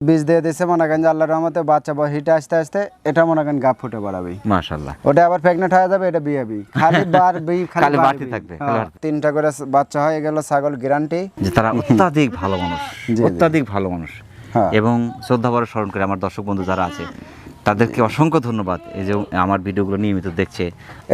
বীজ দিয়ে দিছে মনে করেন যে আল্লাহর রহমতে বাচ্চা হিটে আসতে আসতে এটা মনে করেন গাপ ফুটে বাড়াবে মাশাআল্লাহ। ওটা আবার প্রেগনেন্ট হয়ে যাবে, এটা বিয়াবি খালি বার বি খালি বাড়তি থাকবে। তিনটা করে বাচ্চা হয়ে গেল ছাগল গ্যারান্টি। যে তারা অত্যাধিক ভালো মানুষ, জি। অত্যাধিক ভালো মানুষ হ্যাঁ। এবং শ্রদ্ধাভরে স্মরণ করে আমার দর্শক বন্ধু যারা আছে তাদেরকে অসংখ্য ধন্যবাদ, এই যে আমার ভিডিওগুলো নিয়মিত দেখছে।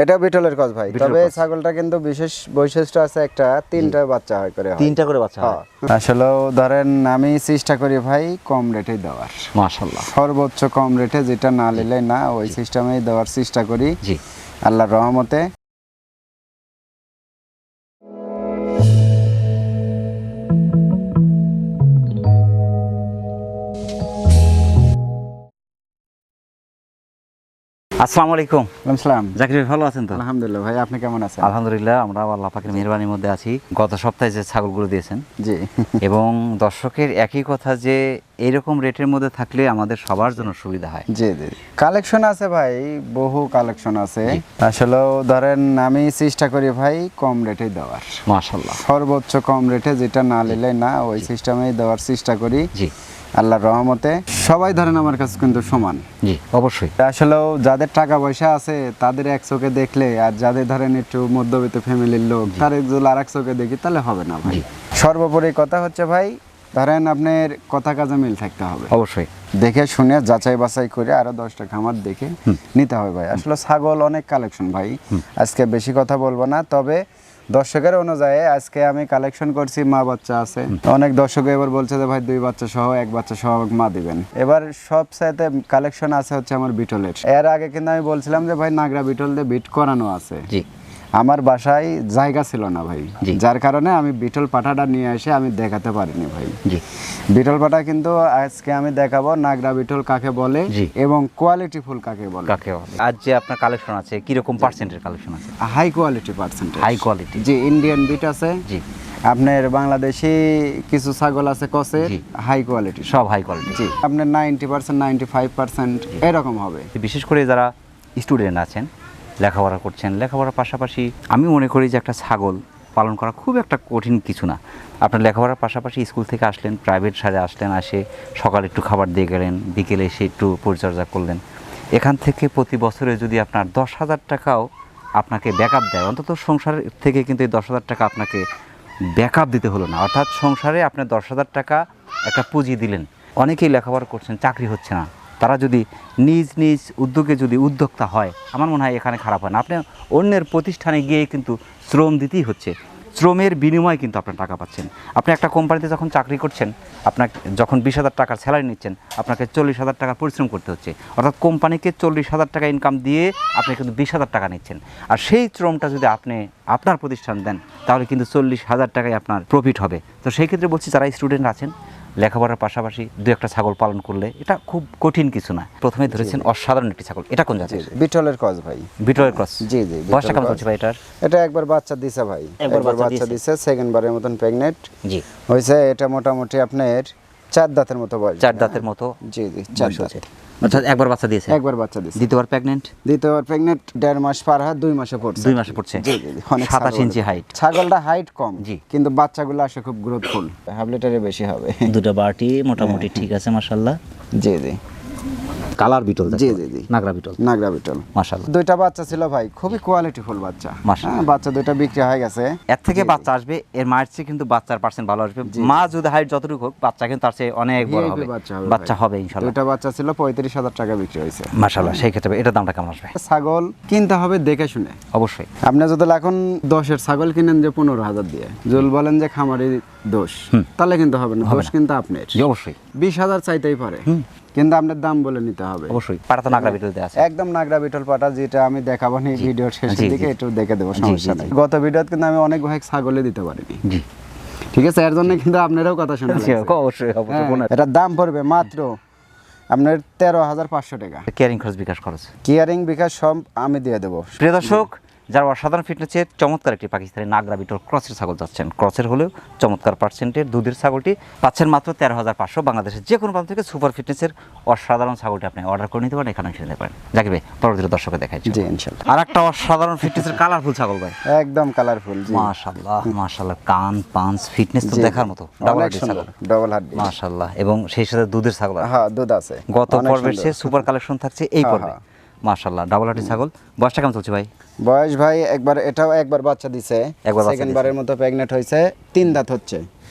এটা বিটলের কাজ ভাই, বিটলের তবে কাজ। ছাগলটা কিন্তু বিশেষ বৈশিষ্ট্য আছে, একটা তিনটা বাচ্চা হয় করে হয়। তিনটা করে বাচ্চা হয়। আসলে ধরেন আমি চেষ্টা করি ভাই কম রেটে দেওয়ার, মাশাআল্লাহ। সর্বোচ্চ কম রেটে, যেটা না নিলে না ওই সিস্টেমেই দেওয়ার চেষ্টা করি জি। আল্লাহর রহমতে। আসসালামু আলাইকুম। সালাম। জাকির ভাই ভালো আছেন তো? আলহামদুলিল্লাহ ভাই, আপনি কেমন আছেন? আলহামদুলিল্লাহ, আমরা আল্লাহ পাকের মেহেরবানির মধ্যে আছি। গত সপ্তাহে যে ছাগলগুলো দিয়েছেন জি। এবং দর্শকের একই কথা যে এইরকম রেটের মধ্যে থাকলে আমাদের সবার জন্য সুবিধা হয়। জি জি, কালেকশন আছে ভাই, বহু কালেকশন আছে। আসলে ধরেন আমি চেষ্টা করি ভাই কম রেটে দেওয়ার, মাশাআল্লাহ। সর্বোচ্চ কম রেটে, যেটা না নিলে না ওই সিস্টেমেই দেওয়ার চেষ্টা করি জি। আল্লাহর রহমতে। সবাই ধরেন আমার কাছে কিন্তু সমান। জি অবশ্যই। আসলেও যাদের টাকা পয়সা আছে তাদের এক চোখে দেখলে, আর যাদের ধরেন একটু মধ্যবিত্ত ফ্যামিলির লোক তার একজন আর এক চোখে দেখি তাহলে হবে না ভাই। সর্বোপরি কথা হচ্ছে ভাই, ধরেন আপনার কথা কাজে মিল থাকতে হবে অবশ্যই। দেখে শুনে যাচাই বাছাই করে আরো 10টা খামার দেখে নিতে হবে ভাই। আসলে ছাগল অনেক কালেকশন ভাই, আজকে বেশি কথা বলবো না, তবে দর্শকের অনুযায়ী আজকে আমি কালেকশন করছি। মা বাচ্চা আছে, অনেক দর্শক এবার বলছে যে ভাই 2 বাচ্চা সহ 1 বাচ্চা সহ মা দিবেন। এবার সব সাথে কালেকশন আছে হচ্ছে আমার বিটলের। এর আগে কিন্তু আমি বলছিলাম যে ভাই নাগরা বিটল দিয়ে বিট করানো আছে। জি। আমার বাসায় জায়গা ছিল না ভাই, জি। যার কারণে আমি বিটল পাঠাটা নিয়ে এসে আমি দেখাতে পারিনি ভাই। জি। বিটল পাঠা কিন্তু আজকে আমি দেখাবো নাগরা বিটল কাকে বলে জি। এবং কোয়ালিটি ফুল কাকে বলে। কাকে বলে? আজ যে আপনার কালেকশন আছে কিরকম পার্সেন্টের কালেকশন আছে? High quality percent, high quality. জি। ইন্ডিয়ান বিট আছে, জি। আপনার বাংলাদেশি কিছু ছাগল আছে কসের, জি। হাই কোয়ালিটি সব হাই কোয়ালিটি। জি। আপনার 90% 95% এরকম হবে। বিশেষ করে যারা স্টুডেন্ট আছেন, লেখাপড়া করছেন, লেখাপড়ার পাশাপাশি আমি মনে করি যে একটা ছাগল পালন করা খুব একটা কঠিন কিছু না। আপনার লেখাপড়ার পাশাপাশি স্কুল থেকে আসলেন, প্রাইভেট সারে আসলেন, আসে সকালে একটু খাবার দিয়ে গেলেন, বিকেলে এসে একটু পরিচর্যা করলেন। এখান থেকে প্রতি বছরে যদি আপনার 10,000 টাকাও আপনাকে ব্যাকআপ দেয়, অন্তত সংসার থেকে কিন্তু এই 10,000 টাকা আপনাকে ব্যাকআপ দিতে হলো না। অর্থাৎ সংসারে আপনার 10,000 টাকা একটা পুঁজি দিলেন। অনেকেই লেখাপড়া করছেন, চাকরি হচ্ছে না, তারা যদি নিজ নিজ উদ্যোগে যদি উদ্যোক্তা হয়, আমার মনে হয় এখানে খারাপ হয় না। আপনি অন্যের প্রতিষ্ঠানে গিয়ে কিন্তু শ্রম দিতেই হচ্ছে, শ্রমের বিনিময়ে কিন্তু আপনার টাকা পাচ্ছেন। আপনি একটা কোম্পানিতে যখন চাকরি করছেন, আপনাকে যখন 20,000 টাকার স্যালারি নিচ্ছেন, আপনাকে 40,000 টাকা পরিশ্রম করতে হচ্ছে। অর্থাৎ কোম্পানিকে 40,000 টাকা ইনকাম দিয়ে আপনি কিন্তু 20,000 টাকা নিচ্ছেন। আর সেই শ্রমটা যদি আপনি আপনার প্রতিষ্ঠান দেন, তাহলে কিন্তু 40,000 টাকায় আপনার প্রফিট হবে। তো সেই ক্ষেত্রে বলছি, যারা স্টুডেন্ট আছেন, লেখাপড়ার পাশাপাশি 2-1টা ছাগল পালন করলে এটা খুব কঠিন কিছু না। প্রথমে ধরেছেন অসাধারণ একটি ছাগল, এটা কোন জাতের? বিটলের ক্রস ভাই। বিটলের ক্রস। জি জি। বয়সটা কেমন চলছে ভাই এটার? এটা একবার বাচ্চা দিছে ভাই, একবার বাচ্চা দিছে, সেকেন্ড বারের মতন প্রেগনেন্ট জি হয়েছে। এটা মোটামুটি আপনার 4 দাঁতের মতো বয়স। 4 দাঁতের মতো। জি জি, 4 দাঁত। আচ্ছা, একবার বাচ্চা দিয়েছে? একবার বাচ্চা দিছে। দ্বিতীয়বার প্রেগনেন্ট? দ্বিতীয়বার প্রেগনেন্ট 1.5 মাস পার হয়, 2 মাসে পড়ছে। 2 মাসে পড়ছে। জি জি, অনেক 27 ইঞ্চি হাইট। ছাগলটা হাইট কম, জি। কিন্তু বাচ্চাগুলো আসে খুব গ্রোথফুল, হাফ লিটারে বেশি হবে। দুটো বাটি মোটামুটি ঠিক আছে, মাশাআল্লাহ। জি জি। কালার বিটল? জি জি জি, নাগরা বিটল। নাগরা বিটল, মাশাআল্লাহ। 2টা বাচ্চা ছিল ভাই, খুবই কোয়ালিটিফুল বাচ্চা। মাশাআল্লাহ। বাচ্চা 2টা বিক্রি হয়ে গেছে। এর থেকে বাচ্চা আসবে, এর মায়ের চেয়ে কিন্তু বাচ্চার পার্সেন্ট ভালো আসবে। মা যদি হাইট যতটুকু হোক, বাচ্চা কিন্তু তার চেয়ে অনেক বড় হবে। বাচ্চা হবে ইনশাআল্লাহ। 2টা বাচ্চা ছিল, 35,000 টাকা বিক্রি হয়েছে। মাশাআল্লাহ। সেই ক্ষেত্রে এটার দামটা কেমন আসবে? ছাগল কিনতে হবে দেখে শুনে অবশ্যই। আপনি যদি এখন 10-এর ছাগল কিনেন যে 15,000 দিয়ে, যদি বলেন যে খামারি দোষ, তাহলে কিন্তু হবে না, দোষ কিন্তু আপনার। জি অবশ্যই। 20,000 চাইতেই পারে, কিন্তু আপনার দাম বলে নিতে হবে। অবশ্যই। পাটা তো নাগরা বিটল দেয়া আছে। একদম নাগরা বিটল পাটা, যেটা আমি দেখাবো না ভিডিওর শেষের জি, দিকে, জি। একটু দেখে দেবো, জি, সমস্যা জি, নেই। জি। গত ভিডিওতে কিন্তু আমি অনেক ভাই ছাগলে দিতে পারিনি। জি। ঠিক আছে, এর জন্য কিন্তু আপনারাও কথা শোনা লাগছে। অবশ্যই অবশ্যই। হ্যাঁ, এটার দাম পড়বে মাত্র আপনার 13,500 টাকা। কেয়ারিং খরচ, বিকাশ খরচ, কেয়ারিং বিকাশ সব আমি দিয়ে দেবো। প্রিয় দর্শক, যারা অসাধারণ ফিটনেসের চমৎকার একটি পাকিস্তানি নাগরা বিটল ক্রসের ছাগল যাচ্ছেন, ক্রসের হলেও চমৎকার পার্সেন্টের দুধের ছাগলটি পাচ্ছেন মাত্র 13,500 বাংলাদেশের যে কোনো প্রান্ত থেকে সুপার ফিটনেসের অসাধারণ ছাগলটি আপনি অর্ডার করে নিতে পারেন, এখানে এসে নিতে পারেন। জাকির ভাই পরবর্তীতে দর্শকে দেখাই জি ইনশাআল্লাহ। আর একটা অসাধারণ ফিটনেসের কালারফুল ছাগল ভাই, একদম কালারফুল। জি মাশাআল্লাহ মাশাআল্লাহ, কান পাঁচ ফিটনেস তো দেখার মতো, ডাবল অনেক হাড্ডি সুন্দর, ছাগল ডাবল হাড্ডি। মাশাআল্লাহ, এবং সেই সাথে দুধের ছাগল আছে। হ্যাঁ দুধ আছে, গত অনেক পর্বের সুন্দর। সে সুপার কালেকশন থাকছে এই পর্বে। মাশাআল্লাহ, ডাবল হাড্ডি ছাগল। বয়সটা কেমন চলছে ভাই? বয়স ভাই এটাও একবার বাচ্চা দিছে, একবার বাচ্চা সেকেন্ড দিছে। বারের মতো প্রেগনেন্ট হয়েছে, 3 দাঁত হচ্ছে।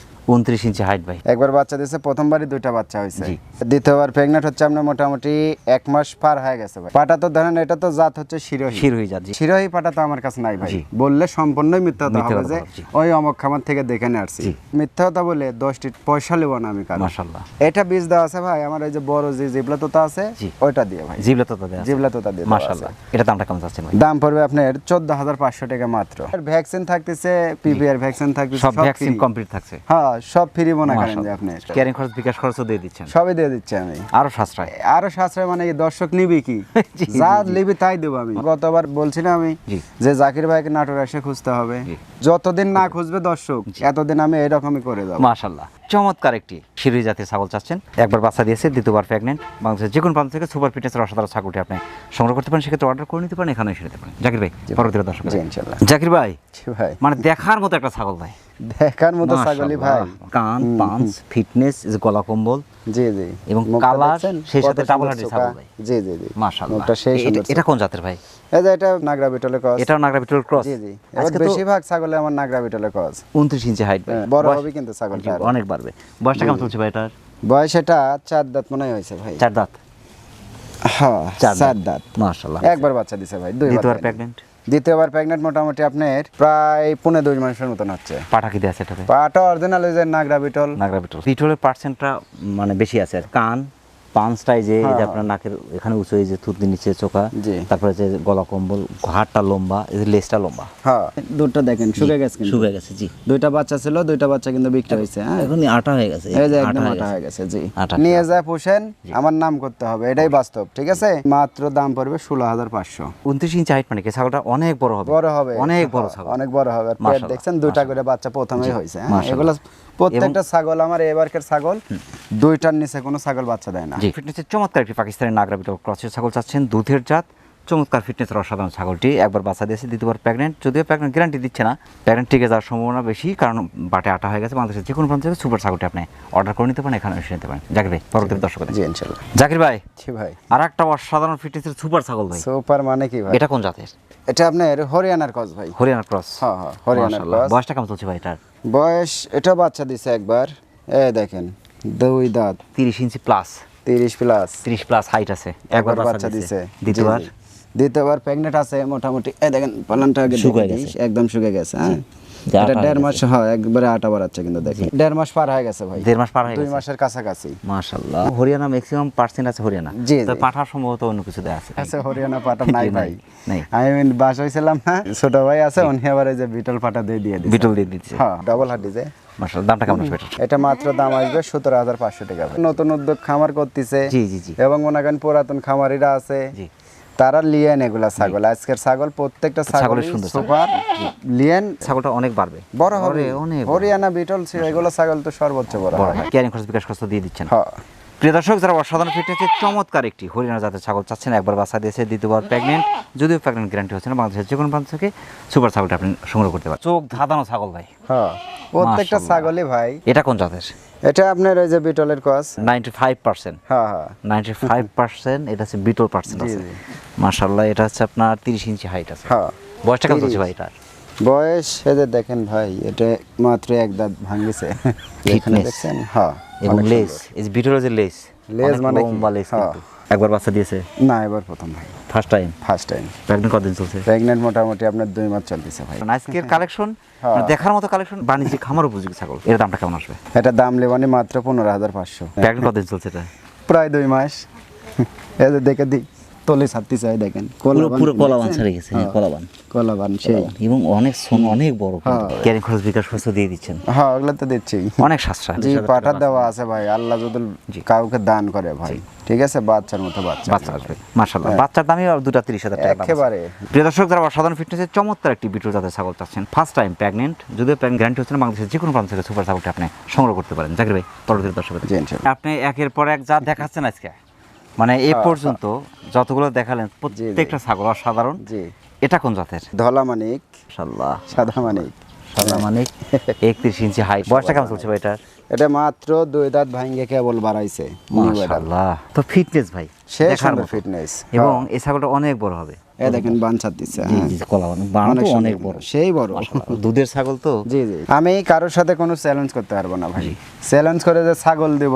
29 ইঞ্চি হাইট ভাই। একবার বাচ্চা দিছে, প্রথমবারই 2টা বাচ্চা হয়েছে। জি। দ্বিতীয়বার প্রেগনেন্ট হচ্ছে আপনার মোটামুটি 1 মাস পার হয়ে গেছে ভাই। পাটা তো ধরেন এটা তো জাত হচ্ছে শিরোহী। শিরোহী জাত, জি। শিরোহী পাটা তো আমার কাছে নাই ভাই, জি। বললে সম্পূর্ণই মিথ্যা কথা মিথ্যা হবে কথা যে হবে, জি। ওই অমক খামার থেকে দেখে নিয়ে আসছি। মিথ্যা কথা বলে 10টি পয়সা নেব না আমি কারণ। মাশাআল্লাহ, এটা বীজ দেওয়া আছে ভাই আমার, এই যে বড় যে জিবলা তোতা আছে জি। ওইটা দিয়ে ভাই, জিবলা তো দেয়া আছে। জিবলা তোতা দিয়ে দেওয়া মাশাআল্লাহ, আছে। এটা দামটা কেমন যাচ্ছে ভাই? দাম পড়বে আপনার 14,500 টাকা মাত্র। ভ্যাকসিন থাকতেছে, পিপিআর ভ্যাকসিন থাকতেছে, সব ভ্যাকসিন free। কমপ্লিট থাকছে। হ্যাঁ সব ফ্রি মনে করেন যে আপনি, ক্যারিং খরচ বিকাশ খরচও দিয়ে দিচ্ছেন, সবই দিয়ে দিচ্ছি আমি। আরো সাশ্রয়। আরো সাশ্রয় মানে কি, দর্শক নিবি কি, জি, যা নিবি তাই দেবো আমি। গতবার বলছি না আমি জি। যে জাকির ভাইকে নাটোর এসে খুঁজতে হবে, জি। যতদিন না খুঁজবে দর্শক এতদিন আমি এরকমই করে দেবো। মাশাআল্লাহ, চমৎকার একটি শিরোহী জাতের ছাগল চাচ্ছেন, একবার বাচ্চা দিয়েছে, দ্বিতীয়বার প্রেগনেন্ট। বাংলাদেশের যে কোনো প্রান্ত থেকে সুপার ফিটনেসের অসাধারণ ছাগলটি আপনি সংগ্রহ করতে পারেন, সেক্ষেত্রে অর্ডার করে নিতে পারেন, এখানে এসে নিতে পারেন। জাকির ভাই পরবর্তীতে দর্শক। জি ইনশাআল্লাহ। জাকির ভাই জি ভাই, মানে দেখার মতো একটা ছাগল ভাই, দেখার মতো ছাগলই ভাই। মাশাআল্লাহ, কান পাঁচ ফিটনেস, যে গলা কম্বল জি জি, এবং মুখটা কালার দেখছেন? সেই কত সাথে ডাবল সুন্দর হাড্ডি চোখা। ছাগল ভাই। জি জি জি, মাশাআল্লাহ, মুখটা সেই সুন্দর। এটা কোন জাতের ভাই? এই যে এটা নাগরা বিটলের ক্রস। এটাও নাগরা বিটল ক্রস। জি জি, এবার আজকে তো বেশিরভাগ ছাগলে আমার নাগরা বিটলের ক্রস। 29 ইঞ্চি হাইট ভাই, বড় বয়স- হবে কিন্তু ছাগলটা জি, আরো। অনেক বাড়বে। বয়সটা কেমন চলছে ভাই এটার? বয়স এটা 4 দাঁত মনে হয় হয়েছে ভাই। 4 দাঁত। হ্যাঁ 4 দাঁত। মাশাআল্লাহ, একবার বাচ্চা দিছে ভাই, দুইবার দ্বিতীয়বার দেয়নি। প্রেগনেন্ট। দ্বিতীয়বার প্রেগনেন্ট মোটামুটি আপনার প্রায় 15-2 মাসের মতন হচ্ছে। পাঠা কি দিয়ে আছে এটাতে? পাটা অরিজিনাল ওই যে নাগরা বিটল। নাগরা বিটল। বিটলের পার্সেন্টটা মানে বেশি আছে আর কান পাঁচটাই যে এই যে হ্যাঁ। আপনার নাকের এখানে উঁচু, এই যে থুতনি নিচে চোখা, জি। তারপরে যে গলা কম্বল, ঘাড়টা লম্বা, এই যে লেজটা লম্বা। হ্যাঁ দুধটা দেখেন শুকে গেছে কিন্তু। শুকিয়ে গেছে, জি। 2টা বাচ্চা ছিল, 2টা বাচ্চা কিন্তু বিক্রি হয়েছে। হ্যাঁ এখন আটা হয়ে গেছে, এই যে আটা একদম হয়ে আটা গেছে। হয়ে গেছে। জি, আটা। নিয়ে যায় পোষেন, আমার নাম করতে হবে, এটাই বাস্তব। ঠিক আছে, মাত্র দাম পড়বে 16,500। 29 ইঞ্চি হাইট মানে কি ছাগলটা অনেক বড় হবে, বড় হবে, অনেক বড় হ্যাঁ, ছাগল। অনেক বড় হবে। আর পেট মাশাআল্লাহ, দেখছেন 2টা করে বাচ্চা প্রথমেই হয়েছে। হ্যাঁ, মাশাআল্লাহ। এগুলো প্রত্যেকটা ছাগল আমার এবারকার ছাগল, 2টার নিচে কোনো ছাগল বাচ্চা দেয় না। জি, ফিটনেসের চমৎকার একটি পাকিস্তানি নাগরা বিটল ক্রসের ছাগল চাচ্ছেন, দুধের জাত, চমৎকার ফিটনেসের অসাধারণ ছাগলটি। একবার বাচ্চা দিয়েছে, দ্বিতীয়বার প্রেগনেন্ট। যদিও প্রেগনেন্ট গ্যারান্টি দিচ্ছে না, প্রেগনেন্ট টিকে যাওয়ার সম্ভাবনা বেশি, কারণ বাটে আটা হয়ে গেছে। বাংলাদেশের যে কোনো প্রান্ত থেকে সুপার ছাগলটি আপনি অর্ডার করে নিতে পারেন, এখানে এসে নিতে পারেন। জাকির ভাই পরবর্তী দর্শক। জি ইনশাআল্লাহ। জাকির ভাই জি ভাই, আর একটা অসাধারণ ফিটনেসের সুপার ছাগল ভাই, সুপার মানে কি ভাই? এটা কোন জাতের? এটা আপনার হরিয়ানার ক্রস ভাই। হরিয়ানা ক্রস। হ্যাঁ হ্যাঁ, হরিয়ানার মাশাআল্লাহ, ক্রস। বয়সটা কেমন চলছে ভাই এটার? বয়স এটা বাচ্চা দিছে একবার, এই দেখেন 2 দাঁত, 30 ইঞ্চি প্লাস, 30 প্লাস। 30 প্লাস হাইট আছে। একবার বাচ্চা দিছে। দ্বিতীয়বার জি, জি। দ্বিতীয়বার প্রেগনেন্ট আছে মোটামুটি, এই দেখেন পালনটা আগে শুকিয়ে দেখে দিস, গেছে। একদম শুকিয়ে গেছে। হ্যাঁ যে আটা এটা হয়ে 1.5 মাস, হ্যাঁ একবারে আটা বাড়াচ্ছে কিন্তু দেখেন। 1.5 মাস পার হয়ে গেছে ভাই, 1.5 মাস পার হয়ে 2 গেছে। মাসের কাছাকাছি। মাশাআল্লাহ, হরিয়ানা ম্যাক্সিমাম পার্সেন্ট আছে হরিয়ানা। জি, তো জি। পাঠা সম্ভবত অন্য কিছু দেয়া আছে। আছে হরিয়ানা পাটা নাই জি, ভাই। নাই। আমি বাসায় ছিলাম না, ছোট ভাই আছে, উনি আবার এই যে বিটল পাটা দিয়ে দিয়েছে। বিটল দিয়ে দিচ্ছে। হ্যাঁ ডাবল হাড্ডি যে। মাশাআল্লাহ, দামটা কেমন আসবে এটার? এটা মাত্র দাম আসবে 17,500 টাকা ভাই। নতুন উদ্যোগ খামার করতেছে, জি জি জি এবং মনে করেন পুরাতন খামারিরা আছে, জি। তারা লিয়েন এগুলা ছাগল। আজকের ছাগল প্রত্যেকটা ছাগল ছাগলের সুন্দর ছাগল। সুপার লিয়েন, ছাগলটা অনেক বাড়বে, বড় হবে। অনেক বড়। হরিয়ানা বিটল ছিল, এগুলো ছাগল তো সর্বোচ্চ বড় বড় হয়। হয়। ক্যারিং খরচ বিকাশ খরচ দিয়ে দিচ্ছেন। হ্যাঁ প্রিয় দর্শক, যারা অসাধারণ ফিটনেসের চমৎকার একটি হরিয়ানা জাতের ছাগল চাচ্ছেন, একবার বাচ্চা দিয়েছে, দ্বিতীয়বার প্রেগনেন্ট। যদিও প্রেগনেন্ট গ্যারান্টি হচ্ছে না, বাংলাদেশের যে কোনো প্রান্ত থেকে সুপার ছাগলটা আপনি সংগ্রহ করতে পারেন। চোখ ধাঁধানো ছাগল ভাই, হ্যাঁ, প্রত্যেকটা মাশাআল্লাহ। ছাগলই ভাই। এটা কোন জাতের? এটা আপনার ওই যে বিটলের ক্রস। 95%, হ্যাঁ হ্যাঁ 95% এটা হচ্ছে বিটল পার্সেন্ট জি, আছে। জি। মাশাআল্লাহ, এটা হচ্ছে আপনার 30 ইঞ্চি হাইট আছে। হ্যাঁ বয়সটা কেমন 30 চলছে ভাই এটার? বয়স এই যে দেখেন ভাই, এটা মাত্র 1 দাঁত ভাঙিছে। এখানে Fitness। দেখছেন, হ্যাঁ এবং অনেক লেস, সুন্দর। এই যে বিটলের যে লেস, লেজ অনেক মানে কি? লম্বা লেস হ্যাঁ। কিন্তু। একবার বাচ্চা দিয়েছে, না এবার প্রথম ভাই, first time. First time. Pregnant কতদিন চলছে? প্রেগনেন্ট মোটামুটি আপনার 2 মাস চলতেছে ভাই। আজকের কালেকশন হ্যাঁ। দেখার মতো কালেকশন, বাণিজ্যিক খামার উপযোগী ছাগল। এর দামটা কেমন আসবে? এটা দাম লেবানি মাত্র 15,500। প্রেগনেন্ট কতদিন চলছে এটা? প্রায় 2 মাস। এই যে দেখে দিই, তলে ছাড়তে চাই দেখেন পুরো কলাবান ছেড়ে গেছে, হ্যাঁ কলাবান কলাবান সেই এবং অনেক অনেক বড় ক্যারিং খরচ বিকাশ খরচ দিয়ে দিচ্ছেন, হ্যাঁ ওগুলো তো দিচ্ছি। অনেক সাশ্রয়। জি পাঠা দেওয়া আছে ভাই, আল্লাহ যদি কাউকে দান করে ভাই, ঠিক আছে, বাচ্চার মতো বাচ্চা আসবে মাশাআল্লাহ। বাচ্চার দামই 2-30,000 টাকা একেবারে। প্রিয় দর্শক, যারা অসাধারণ ফিটনেসের চমৎকার একটি বিটল জাতের ছাগল চাচ্ছেন, ফার্স্ট টাইম প্রেগনেন্ট, যদিও গ্যারান্টি হচ্ছে না, বাংলাদেশের যে কোনো প্রান্ত থেকে সুপার ছাগলটি আপনি সংগ্রহ করতে পারেন। জাকির ভাই পরবর্তী দর্শক, জি ইনশাআল্লাহ। আপনি একের পর এক জাত দেখাচ্ছেন আজকে, মানে এ পর্যন্ত যতগুলো দেখালেন প্রত্যেকটা ছাগল অসাধারণ। জি এটা কোন জাতের? ধলা মানিক, মাশাআল্লাহ, সাদা মানিক, সাদা মানিক, 31 ইঞ্চি হাইট। বয়সটা কেমন চলছে ভাই এটার? এটা মাত্র 2 দাঁত ভাঙ্গে কেবল বাড়াইছে। মাশাআল্লাহ, তো ফিটনেস ভাই সে দেখার সুন্দর মতো। ফিটনেস, এবং এই ছাগলটা অনেক বড় হবে। এই দেখেন বান ছাড়তেছে, জি জি, কলাবান বান তো অনেক বড়, সেই বড় মাশাআল্লাহ। দুধের ছাগল তো। জি জি, আমি কারোর সাথে কোনো চ্যালেঞ্জ করতে পারবো না ভাই। চ্যালেঞ্জ করে যে ছাগল দেব,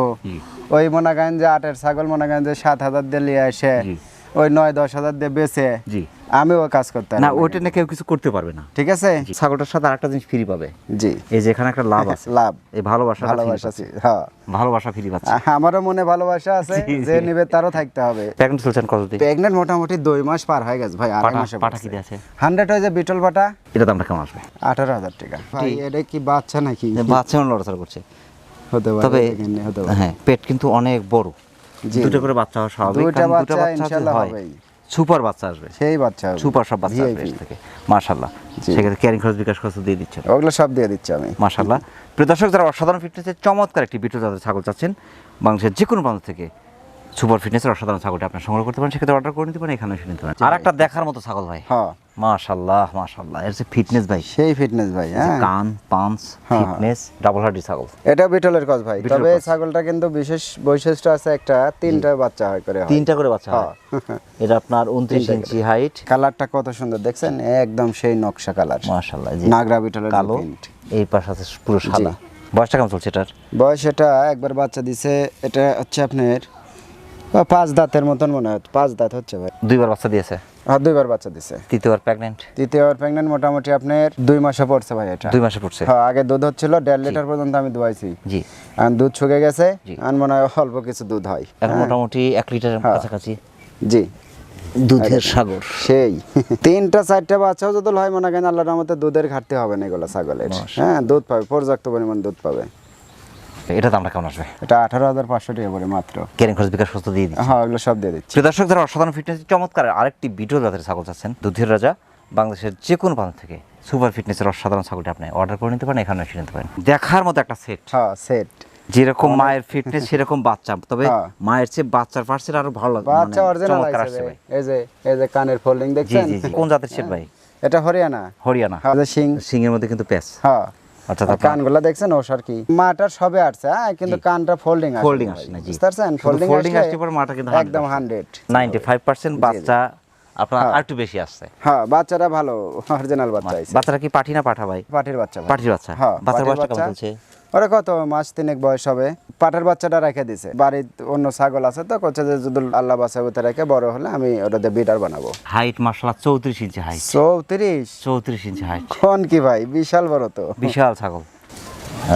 ওই মনে করেন যে 8-এর ছাগল মনে করেন যে 7,000 দিয়ে নিয়ে আসে, ওই 9-10,000 দিয়ে বেচে, জি আমি ও কাজ করতে না, ওইটা না কেউ কিছু করতে পারবে না, ঠিক আছে। ছাগলটার সাথে আরেকটা জিনিস ফ্রি পাবে। জি, এই যে এখানে একটা লাভ আছে, লাভ, এই ভালোবাসা ভালোবাসা, হ্যাঁ ভালোবাসা ফ্রি পাচ্ছে। আমারও মনে ভালোবাসা আছে, যে নিবে তারও থাকতে হবে। প্রেগনেন্ট চলছেন কতদিন? প্রেগনেন্ট মোটামুটি 2 মাস পার হয়ে গেছে ভাই, 2.5 মাসে পাটা কি আছে? 100 হয়ে যে বিটল পাটা, এটা দামটা কেমন আসবে? 18,000 টাকা ভাই। এটা কি বাচ্চা নাকি? বাচ্চা লড়াচড়া করছে, হতে পারে, তবে হতে পারে। হ্যাঁ পেট কিন্তু অনেক বড়, জি, দুটো করে বাচ্চা হওয়া স্বাভাবিক, দুইটা কারণ বাচ্চা যদি ইনশাআল্লাহ হয় হবেই, সুপার বাচ্চা আসবে, সেই বাচ্চা হবে, সুপার সব বাচ্চা আসবে VIP এর থেকে মাশাআল্লাহ। সেক্ষেত্রে ক্যারিং খরচ বিকাশ খরচ দিয়ে দিচ্ছেন, ওগুলো সব দিয়ে দিচ্ছি আমি মাশাআল্লাহ। প্রিয় দর্শক, যারা অসাধারণ ফিটনেসের চমৎকার একটি বিটল জাতের ছাগল চাচ্ছেন, বাংলাদেশের যে কোনো প্রান্ত থেকে সুপার ফিটনেসের অসাধারণ ছাগলটি আপনি সংগ্রহ করতে পারেন, সেক্ষেত্রে অর্ডার করে নিতে পারেন, এখানে এসে নিতে পারেন। আর একটা দেখার মতো ছাগল ভাই, হ্যাঁ মাশাআল্লাহ মাশাআল্লাহ, এর যে ফিটনেস ভাই, সেই ফিটনেস ভাই, হ্যাঁ কান পাঞ্চ ফিটনেস, ডাবল হার্ডি ছাগল। এটা বিটলের কস ভাই, বিটলের তবে এই ক্রস। ছাগলটা কিন্তু বিশেষ বৈশিষ্ট্য আছে একটা, 3টা বাচ্চা হয় করে হয়। 3টা করে বাচ্চা হয়। হ্যাঁ। এটা আপনার 29 ইঞ্চি হাইট, কালারটা কত সুন্দর দেখছেন, একদম সেই নকশা কালার, মাশাআল্লাহ। জি নাগরা বিটলের কালো, প্রিন্ট। এই পাশে আছে পুরো সাদা। বয়সটা কেমন চলছে এটার? বয়স এটা একবার বাচ্চা দিছে, এটা হচ্ছে আপনার 5 দাঁতের মতন মনে হয়, 5 দাঁত হচ্ছে ভাই। 2বার বাচ্চা দিয়েছে, আর 2বার বাচ্চা দিছে, তৃতীয়বার প্রেগনেন্ট, তৃতীয়বার প্রেগনেন্ট, মোটামুটি আপনার 2 মাসে পড়ছে ভাই এটা। 2 মাসে পড়ছে। হ্যাঁ, আগে দুধ হচ্ছিল 1.5 লিটার পর্যন্ত আমি দুয়াইছি, জি আর দুধ শুকে গেছে, জি। আর মনে হয় অল্প কিছু দুধ হয় এখন মোটামুটি 1 লিটারের কাছাকাছি জি, দুধের সাগর। সেই 3-4টা বাচ্চাও যদি হয় মনে করেন আল্লাহর রহমতে দুধের ঘাটতি হবে না এগুলো ছাগলের, হ্যাঁ দুধ পাবে, পর্যাপ্ত পরিমাণ দুধ পাবে। এটা দামটা কেমন আসবে? এটা 18,500 টাকা করে মাত্র, ক্যারিং খরচ বিকাশ খরচ দিয়ে দিচ্ছি। হ্যাঁ এগুলো সব দিয়ে দিচ্ছি। প্রিয় দর্শক, যারা অসাধারণ ফিটনেস চমৎকার আরেকটি বিটল জাতের ছাগল চাচ্ছেন, দুধের রাজা, বাংলাদেশের যে কোনো প্রান্ত থেকে সুপার ফিটনেসের অসাধারণ ছাগলটি আপনি অর্ডার করে নিতে পারেন, এখানে এসে নিতে পারেন। দেখার মতো একটা সেট, হ্যাঁ সেট, যেরকম মায়ের ফিটনেস সেরকম বাচ্চা, তবে হ্যাঁ। মায়ের চেয়ে বাচ্চার পার্সেন্ট আরো ভালো লাগে, বাচ্চা অরিজিনাল চমৎকার আছে আসছে ভাই। ভাই। এই যে কানের ফোল্ডিং জি দেখছেন, জি জি, কোন জাতের সেট ভাই? এটা হরিয়ানা, হরিয়ানা, হ্যাঁ সিং, সিংয়ের মধ্যে কিন্তু প্যাচ, হ্যাঁ অর্থাৎ আর কানগুলা দেখছেন ওসার কি, মাটার সবে আসছে, হ্যাঁ কিন্তু কানটা ফোল্ডিং আছে, ফোল্ডিং আসে না, জি বুঝতে পারছেন, ফোল্ডিং ফোল্ডিং আসলে পর মাটা কিন্তু একদম 100 95% বাচ্চা আপনার আর একটু বেশি আসছে। হ্যাঁ বাচ্চারা ভালো, অরিজিনাল বাচ্চা আছে। বাচ্চারা কি পাঠি না পাঠা ভাই? পাটির বাচ্চা ভাই। পাটির বাচ্চা। হ্যাঁ বাচ্চার পাটির বয়সটা কেমন বাচ্চা। চলছে? ওরা কত মাস 3 বয়স হবে, পাটের বাচ্চাটা রেখে দিছে, বাড়ির অন্য ছাগল আছে তো, করছে যে যদি আল্লাহ বাঁচায় ওতে রেখে বড় হলে আমি ওটাতে বিটার বানাবো। হাইট মাশাআল্লাহ 34 ইঞ্চি হাইট, 34 ইঞ্চি হাইট, কোন কি ভাই, বিশাল বড় তো, বিশাল ছাগল।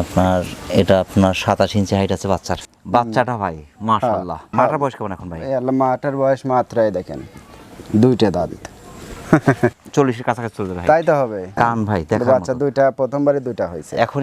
আপনার এটা আপনার 27 ইঞ্চি হাইট আছে বাচ্চার, বাচ্চাটা ভাই মাশাআল্লাহ। মাটার বয়স কেমন এখন ভাই? এই আল্লাহ মাটার বয়স মাত্রাই দেখেন 2টা দাঁত, 40 এর কাছাকাছি চলে যাবে। তাই তো হবে। কান ভাই দেখার বাচ্চা মতো। 2টা, প্রথমবারই 2টা হয়েছে। এখন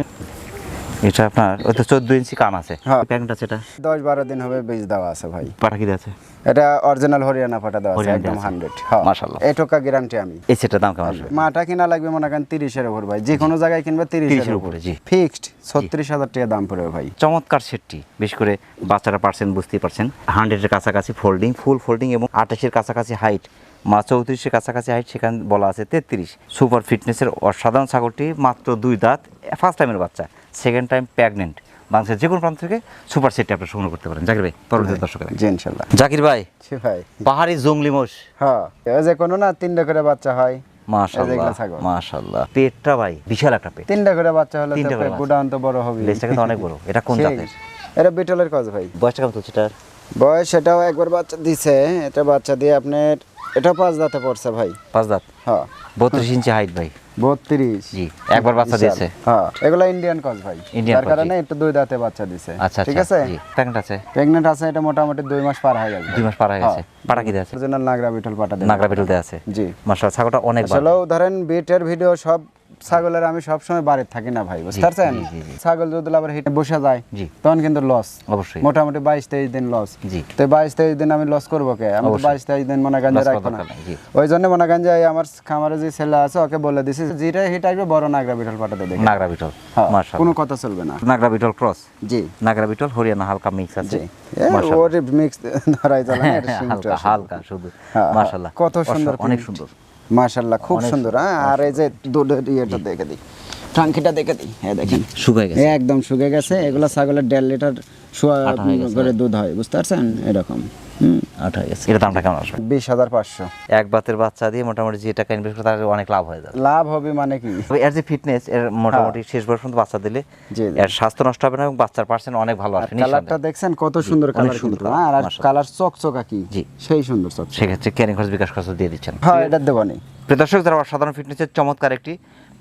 এটা আপনার ওই তো 14 ইঞ্চি কান আছে, হ্যাঁ। প্যাকেট আছে, এটা 10-12 দিন হবে বীজ দেওয়া আছে ভাই। পাটা কি আছে? এটা অরিজিনাল হরিয়ানা পাটা দেওয়া আছে, হরিয়ানা একদম আছে। 100, হ্যাঁ মাশাআল্লাহ। এটুকা গ্যারান্টি আমি। এই সেটার দাম কেমন আসবে? মাটা কিনা লাগবে মনে করেন 30-এর উপর ভাই, যে কোনো জায়গায় কিনবে 30-এর 30-এর উপরে, উপরে, জি। ফিক্সড 36,000 টাকা দাম পড়বে ভাই। চমৎকার সেটটি, বিশেষ করে বাচ্চারা পার্সেন্ট বুঝতেই পারছেন, 100-এর কাছাকাছি ফোল্ডিং, ফুল ফোল্ডিং এবং 28-এর কাছাকাছি হাইট, 34-এর কাছাকাছি হাইট, সেখানে বলা আছে 33। সুপার ফিটনেসের অসাধারণ ছাগলটি, মাত্র 2 দাঁত, ফার্স্ট টাইমের বাচ্চা, সেকেন্ড টাইম প্রেগনেন্ট, বাংলাদেশের যে কোনো প্রান্ত থেকে সুপার সেটটি আপনি সংগ্রহ করতে পারেন। জাকির ভাই পরবর্তী দর্শকের, জি ইনশাআল্লাহ। জাকির ভাই জি ভাই, পাহাড়ি জংলি মোষ, হ্যাঁ এই যে কোনো না 3টা করে বাচ্চা হয়, মাশাআল্লাহ এগুলা ছাগল। মাশাআল্লাহ। পেটটা ভাই বিশাল একটা পেট, 3টা করে বাচ্চা হলে 3টা করে তো গুডাউন তো বড় হবে, লেজটা কিন্তু অনেক বড়। এটা কোন সেই। জাতের? এটা বিটলের কজ ভাই। বয়সটা কেমন চলছে এটার? বয়স এটাও একবার বাচ্চা দিছে, এটা বাচ্চা দিয়ে আপনার এটা 5 দাঁতে পড়ছে ভাই। 5 দাঁত, হ্যাঁ 32 ইঞ্চি হাইট ভাই। 32 জি, একবার বাচ্চা দিয়েছে। হ্যাঁ এগুলা ইন্ডিয়ান ক্রস ভাই, Indian তার cross, কারণে একটু 2 দাঁতে বাচ্চা দিছে। আচ্ছা ঠিক আচ্ছা, আছে। জি প্রেগন্যান্ট আছে, প্রেগন্যান্ট আছে, এটা মোটামুটি 2 মাস পার হয়ে গেছে। 2 মাস পার হয়ে গেছে। পাটা কি আছে? অরিজিনাল নাগরা বিটল পাটা দেয়। নাগরা বিটল দেয়া আছে। জি মাশাআল্লাহ, ছাগলটা অনেক ভালো। আসলে ধরেন বিটের ভিডিও সব ছাগলের আমি সব সময় বাড়িতে থাকি না ভাই, বুঝতে পারছেন। জি, জি, জি। ছাগল যদি আবার হিটে বসে যায় জি। তখন কিন্তু লস, অবশ্যই। মোটামুটি 22-23 দিন লস। জি। তো 22-23 দিন আমি লস করবো কে? আমি তো অবশ্যই। 22-23 দিন মনে করেন যে Loss করার রাখবো না। দরকার নাই, জি। ওই জন্য মনে করেন যে আমার খামারে যে ছেলে আছে ওকে বলে দিছি যেটা হিট আসবে বড় নাগরা বিটল পাটাতে দেখে। নাগরা বিটল, হ্যাঁ, মাশাআল্লাহ। কোনো কথা চলবে না। নাগরা বিটল ক্রস, জি নাগরা বিটল হরিয়ানা হালকা মিক্স আছে। জি মাশাআল্লাহ। ওর মিক্স ধরাই চলে না, এটা সিংটা হালকা আসলে। হালকা শুধু, হ্যাঁ, মাশাআল্লাহ। কত সুন্দর অনেক print। সুন্দর। মাশাআল্লাহ খুব অনেক সুন্দর। হ্যাঁ আর এই যে দুধের ইয়েটা দেখে দিই, টাঙ্কিটা দেখে দিই, হ্যাঁ দেখেন শুকায় গেছে। একদম শুকে গেছে। এগুলো ছাগলের 1.5 লিটার সোয়া আটা হয়ে গেছে। করে দুধ হয়, বুঝতে পারছেন এরকম। আটা গেছে। এটা দামটা কেমন আসবে? 20,500 এক বাতের বাচ্চা দিয়ে মোটামুটি যে টাকা ইনভেস্ট করে তার অনেক লাভ হয়ে যাবে। লাভ হবে মানে কি? তবে এর যে ফিটনেস, এর মোটামুটি শেষ বয়স পর্যন্ত বাচ্চা দিলে জি, জি। এর স্বাস্থ্য নষ্ট হবে না এবং বাচ্চার পার্সেন্ট অনেক ভালো আসবে কালারটা নিঃসন্দেহে। দেখছেন কত সুন্দর অনেক কালার সুন্দর কিন্তু। colour, হ্যাঁ আর মাশাআল্লাহ। কালার চকচকা কি জি। সেই সুন্দর চকচকা। সেক্ষেত্রে ক্যারিং খরচ, বিকাশ খরচ দিয়ে দিচ্ছেন। হ্যাঁ এটা দেবো নি। প্রিয় দর্শক, যারা অসাধারণ ফিটনেসের চমৎকার একটি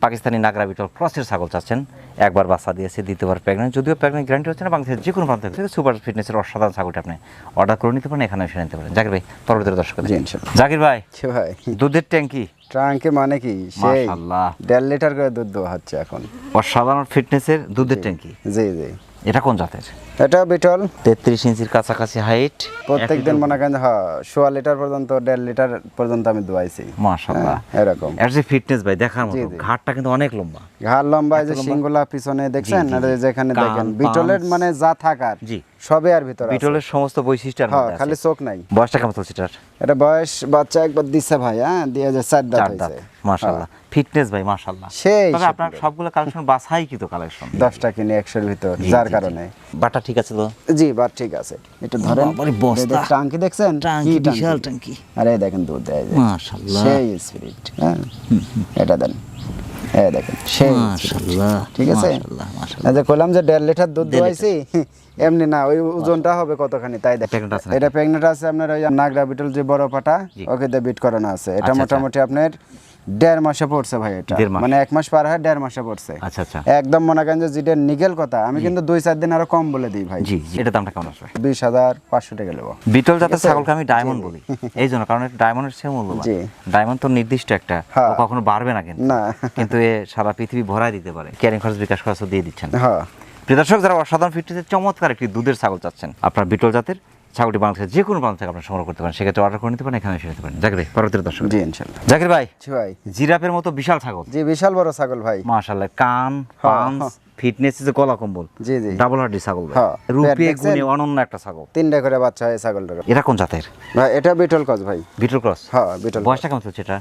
পাকিস্তানি নাগরা বিটল ক্রসের ছাগল চাচ্ছেন, একবার বাচ্চা দিয়েছে, দ্বিতীয়বার প্রেগনেন্ট, যদিও প্রেগনেন্ট গ্যারান্টি হচ্ছে না, বাংলাদেশের যে কোনো প্রান্ত থেকে সুপার ফিটনেসের অসাধারণ ছাগলটা আপনি অর্ডার করে নিতে পারেন, এখানে এসে নিতে পারেন। জাকির ভাই পরবর্তী দর্শক। জি ইনশাআল্লাহ। জাকির ভাই, ছি ভাই দুধের ট্যাঙ্কি ট্রাঙ্কে মানে কি সেই মাশাআল্লাহ 1.5 লিটার করে দুধ দেওয়া হচ্ছে এখন। অসাধারণ ফিটনেসের দুধের ট্যাঙ্কি। জি জি এটা কোন জাতের? এটা বিটল 33 ইঞ্চির কাছাকাছি হাইট। প্রত্যেক দিন মনে করেন হ্যাঁ 1.5 লিটার পর্যন্ত 1.5 লিটার পর্যন্ত আমি দোয়াইছি। মাশাআল্লাহ, এরকম এর যে ফিটনেস ভাই দেখার মতো। জি, জি। ঘাটটা কিন্তু অনেক লম্বা। ঘাড় লম্বা, এই যে সিংগুলা পিছনে দেখছেন, জি, আর জি। এই যেখানে কান, দেখেন বিটলের পাঞ্চ। মানে যা থাকার জি। সবে আর ভিতরে আছে। বিটলের সমস্ত বৈশিষ্ট্যের হ্যাঁ মধ্যে খালি আছে। চোখ নাই। বয়সটা কেমন চলছে এটার? এটা বয়স বাচ্চা একবার দিছে ভাই, হ্যাঁ দিয়ে যে 4 দাঁত 4 দাঁত। হয়েছে। মাশাআল্লাহ, ফিটনেস ভাই মাশাআল্লাহ। সেই তবে আপনার সবগুলো কালেকশন বাছাই কিন্তু কালেকশন। 10টা কিনে 100-এর ভিতর, জি, যার জি, জি। কারণে বাটা ঠিক আছে তো? জি বাট ঠিক আছে। এটা ধরেন বাবারে বস্তা। টাঙ্কি দেখছেন টাঙ্কি, কি বিশাল টাঙ্কি। আরে দেখেন দুধ দেয় যে। মাশাআল্লাহ। সেই স্পিরিট। হ্যাঁ এটা দেন, এই দেখেন সেই spirit। মাশাআল্লাহ, ঠিক আছে। মাশাআল্লাহ, মাশাআল্লাহ। এই যে কইলাম যে 1.5 লিটার দুধ 1.5 দোয়াইছি, এমনি না ওই ওজনটা হবে কতখানি তাই দেখেন। Pregnant আছে নাকি? এটা প্রেগনেন্ট আছে আপনার ওই নাগরা বিটল যে বড় পাটা, জি। ওকে দিয়ে বিট করানো আছে। এটা আচ্ছা, মোটামুটি আপনার 1.5 মাসে পড়ছে ভাই। এটা 1.5 মাস। মানে 1 মাস পার হয় 1.5 মাসে পড়ছে। আচ্ছা আচ্ছা, একদম মনে করেন যে যেটা নিগেল কথা, আমি কিন্তু 2-4 দিন আরো কম বলে দিই ভাই। জি জি। এটা দামটা কেমন আসবে? 20,500 টাকা নেবো। বিটল জাতের ছাগলকে আমি ডায়মন্ড বলি এই জন্য, কারণ এটা ডায়মন্ডের চেয়ে মূল্যবান। জি। ডায়মন্ড তো নির্দিষ্ট একটা, হ্যাঁ। ও কখনো বাড়বে না কিন্তু। না কিন্তু এ সারা পৃথিবী ভরাই দিতে পারে। ক্যারিং খরচ, বিকাশ খরচ দিয়ে দিচ্ছেন। হ্যাঁ প্রিয় দর্শক, যারা অসাধারণ ফিটনেসের চমৎকার একটি দুধের ছাগল চাচ্ছেন, আপনার বিটল জাতের ছাগলটি বাংলাদেশের যে কোনো প্রান্ত থেকে আপনার সংগ্রহ করতে পারেন, সেক্ষেত্রে অর্ডার করে নিতে পারেন, এখানে এসে নিতে পারেন। জাকির ভাই পরবর্তী দর্শক। জি ইনশাআল্লাহ। জাকির ভাই, জি ভাই। জিরাফের মতো বিশাল ছাগল। জি বিশাল বড় ছাগল ভাই। মাশাআল্লাহ, কান, পাঞ্চ, হ্যাঁ। ফিটনেস যে গলা কম্বল। জি, জি। ডাবল হার্ডি ছাগল ভাই। হ্যাঁ। রূপে পেট দেখছেন? গুণে অনন্য একটা ছাগল। 3টা করে বাচ্চা হয় ছাগলটার। এটা কোন জাতের? ভাই এটা বিটল কস ভাই। বিটল ক্রস। হ্যাঁ বিটল। বয়সটা কেমন চলছে এটা?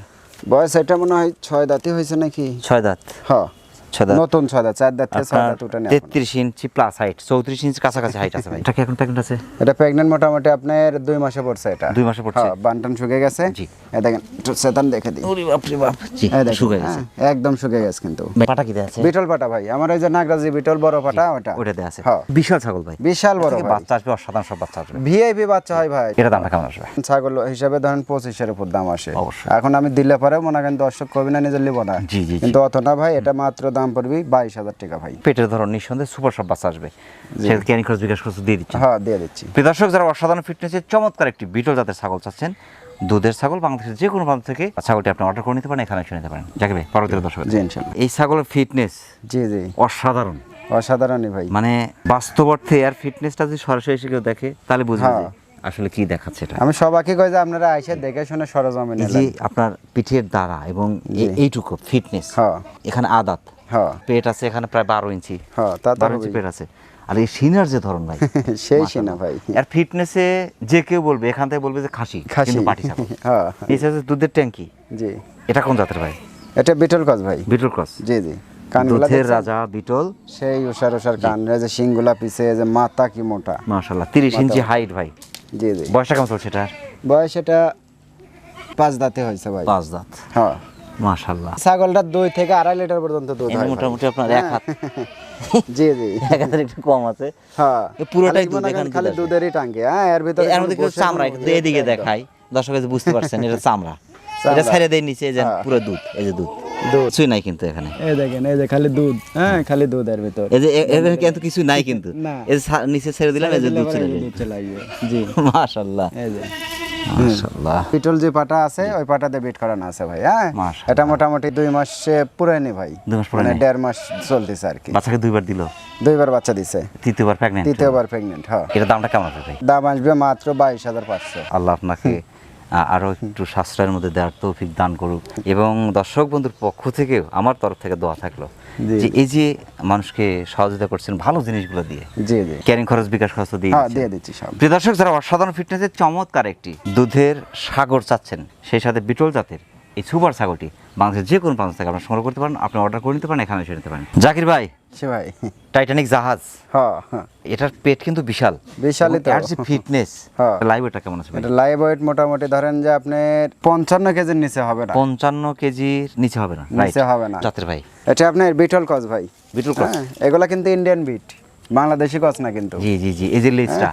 বয়স এটা মনে হয় 6 দাঁতই হয়েছে নাকি। 6 দাঁত। হ্যাঁ 6 দাঁত। নতুন 6 দাঁত, 4 দাঁত থেকে 6 আপনার দাঁত উঠে নেই। 33 ইঞ্চি প্লাস হাইট, 34 ইঞ্চি কাছাকাছি হাইট আছে ভাই। এটা কি এখন প্রেগন্যান্ট আছে? এটা প্রেগন্যান্ট মোটামুটি আপনার 2 মাসে পড়ছে এটা। 2 মাসে পড়ছে। হ্যাঁ বানটান শুকিয়ে গেছে। জি। এই দেখেন একটু সেতান দেখে দিই। ওরে বাপ রে বাপ। জি, এই দেখেন, শুকিয়ে গেছে। হ্যাঁ, একদম শুকিয়ে গেছে কিন্তু। পাটা কি দেয়া আছে? বিটল পাটা ভাই, আমার ওই যে নাগরাজি বিটল বড় পাটা ওটা। ওটা দেয়া আছে। হ্যাঁ। বিশাল ছাগল ভাই। বিশাল বড় থেকে ভাই। বাচ্চা আসবে, অসাধারণ সব বাচ্চা আসবে। ভিআইপি বাচ্চা হয় ভাই। এটা দামটা কেমন আসবে? ছাগল হিসাবে ধরেন 25-এর উপর দাম আসে। অবশ্যই। এখন আমি দিলে পরে মনে করেন দর্শক কবি না নিজে লিব না। জি, জি, জি। কিন্তু অত না ভাই, এটা মাত্র দাম পড়বে 22,000 টাকা ভাই। পেটের ধরন নিঃসন্দেহে সুপার সব বাচ্চা আসবে, সেটা ক্যারিং খরচ, বিকাশ খরচ দিয়ে দিচ্ছেন। হ্যাঁ দিয়ে দিচ্ছি। প্রিয় দর্শক, যারা অসাধারণ ফিটনেসের চমৎকার একটি বিটল জাতের ছাগল চাচ্ছেন, দুধের ছাগল, বাংলাদেশের যে কোনো প্রান্ত থেকে ছাগলটি আপনি অর্ডার করে নিতে পারেন, এখানে এসে নিতে পারেন। জাকির ভাই পরবর্তী দর্শক। জি ইনশাআল্লাহ। এই ছাগলের ফিটনেস জি জি অসাধারণ, অসাধারণই ভাই। মানে বাস্তব অর্থে আর ফিটনেসটা যদি সরাসরি এসে কেউ দেখে তাহলে বুঝবে যে হ্যাঁ। আসলে কি দেখাচ্ছে এটা। আমি সবাইকে কই যে আপনারা আইসা দেখে শুনে সরজমিনে এই যে নেন। আপনার পিঠের দ্বারা এবং এইটুকু ফিটনেস, হ্যাঁ এখানে আদাত, হ্যাঁ পেট আছে এখানে প্রায় 12 ইঞ্চি, হ্যাঁ তা তো 12 ইঞ্চি হবেই। পেট আছে। আর এই সিনার যে ধরন ভাই, সেই মাশাআল্লাহ। সিনা ভাই। আর ফিটনেসে যে কেউ বলবে, এখান থেকে বলবে যে খাসি, খাসি। কিন্তু পাটি ছাগল। হ্যাঁ নিচে আছে দুধের ট্যাঙ্কি। জি। এটা কোন জাতের ভাই? এটা বিটল কস ভাই। বিটল ক্রস। জি জি। কানগুলা দুধের দেখছেন? রাজা বিটল। সেই উষার উষার কান, এই যে শিংগুলা পিছে, এই যে মাথা কি মোটা। মাশাআল্লাহ, 30 ইঞ্চি হাইট ভাই। জি জি। বয়সটা কেমন চলছে এটার? বয়স এটা 5 দাঁতে হয়েছে ভাই। 5 দাঁত। হ্যাঁ মাশাআল্লাহ, ছাগলটা 2 থেকে 2.5 লিটার পর্যন্ত দুধ এনে হয় ভাই। মোটামুটি আপনার এক হাত, জি জি। এক হাতের একটু কম আছে। হ্যাঁ এ পুরোটাই খালি দুধ, মনে করেন এখানে খালি দুধ আসবে। দুধেরই টাঙ্কি। হ্যাঁ এর ভিতরে এর মধ্যে কিছু চামড়া, কিন্তু এদিকে দেখাই দর্শক এই যে বুঝতে পারছেন এটা চামড়া, এটা ছেড়ে দেয় নিচে, এই যে পুরো দুধ, এই যে দুধ কিছুই নাই কিন্তু এখানে, এই দেখেন এই যে খালি দুধ, হ্যাঁ খালি দুধ এর ভিতর, এই যে এখানে কিন্তু কিছু নাই কিন্তু, না। এই যে নিচে ছেড়ে দিলাম, এই যে দুধ চলে দুধ চলে আসবে। জি মাশাআল্লাহ এই যে মাশাআল্লাহ। বিটল যে পাটা আছে ওই পাটাতে বিট করানো আছে ভাই। হ্যাঁ মাশাআল্লাহ। এটা মোটামুটি 2 মাসে পুরায়নি ভাই, 2 মাস পুরায়নি। 1.5 মাস চলতেছে আর কি। বাচ্চাকে 2 বার দিল, 2বার বাচ্চা দিছে, তৃতীয়বার প্রেগন্যান্ট, তৃতীয়বার প্রেগনেন্ট। হ্যাঁ এটা দামটা কেমন আছে ভাই? দাম আসবে মাত্র 22,500। আল্লাহ আপনাকে আরো একটু সাশ্রয়ের মধ্যে দেওয়ার তৌফিক দান করুক, এবং দর্শক বন্ধুর পক্ষ থেকেও আমার তরফ থেকে দোয়া থাকলো জি। যে এই যে মানুষকে সহযোগিতা করছেন ভালো জিনিসগুলো দিয়ে, জি জি ক্যারিং খরচ বিকাশ খরচ তো দিয়ে হ্যাঁ দিচ্ছেন। দিয়ে দিচ্ছি সব। প্রিয় দর্শক, যারা অসাধারণ ফিটনেসের চমৎকার একটি দুধের সাগর চাচ্ছেন, সেই সাথে বিটল জাতের এই সুপার ছাগলটি বাংলাদেশের যে কোনো প্রান্ত থেকে আপনারা সংগ্রহ করতে পারেন, আপনি অর্ডার করে নিতে পারেন, এখানে এসে নিতে পারেন। জাকির ভাই, সে ভাই টাইটানিক জাহাজ, হ্যাঁ হ্যাঁ এটার পেট কিন্তু বিশাল, বিশালই তো। আর যে ফিটনেস, হ্যাঁ। লাইভ ওয়েটটা কেমন আছে ভাই? এটা লাইভ ওয়েট মোটামুটি ধরেন যে আপনার 55 কেজির নিচে হবে না, 55 কেজির নিচে হবে না, নিচে হবে না। জাতের ভাই এটা আপনার বিটল কস ভাই, বিটল ক্রস, হ্যাঁ, এগুলা কিন্তু ইন্ডিয়ান বিট, বাংলাদেশি কস না কিন্তু। জি জি জি, এই যে লেজটা